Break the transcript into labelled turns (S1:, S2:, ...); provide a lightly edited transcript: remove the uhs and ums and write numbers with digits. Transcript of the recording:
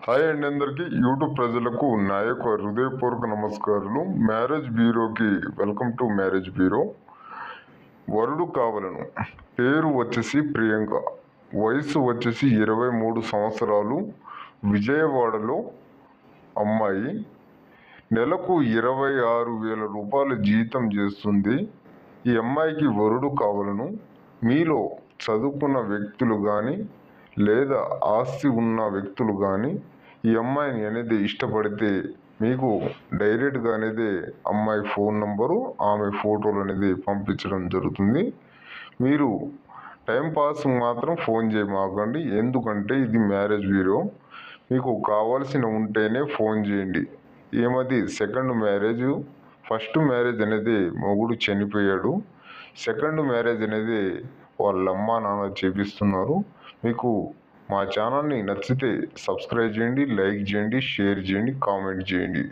S1: Hi అండి అందరికీ YouTube ప్రజలకు నా యొక్క హృదయపూర్వక నమస్కారాలు. మ్యారేజ్ బ్యూరోకి వెల్కమ్ టు మ్యారేజ్ బ్యూరో. వరుడు కావలను. పేరు వచ్చేసి ప్రియాంక. వయసు వచ్చేసి 23 సంవత్సరాలు. విజయవాడలో అమ్మాయి. నెలకు 26,000 రూపాయలు జీతం చేస్తుంది. ఈ అమ్మాయికి వరుడు కావలను. మీలో చదువుకున్న వ్యక్తులు కానీ లేదా ఆస్తి ఉన్న వ్యక్తులు కానీ ఈ అమ్మాయిని అనేది ఇష్టపడితే మీకు డైరెక్ట్గా అనేది అమ్మాయి ఫోన్ నంబరు, ఆమె ఫోటోలు అనేది పంపించడం జరుగుతుంది. మీరు టైంపాస్ మాత్రం ఫోన్ చేయమాకండి, ఎందుకంటే ఇది మ్యారేజ్ బ్యూరో. మీకు కావాల్సిన ఉంటేనే ఫోన్ చేయండి. ఏమది సెకండ్ మ్యారేజ్. ఫస్ట్ మ్యారేజ్ అనేది మొగుడు చనిపోయాడు. సెకండ్ మ్యారేజ్ అనేది వాళ్ళ అమ్మ నాన్న చేపిస్తున్నారు. మీకు మా ఛానల్ని నచ్చితే సబ్స్క్రైబ్ చేయండి, లైక్ చేయండి, షేర్ చేయండి, కామెంట్ చేయండి.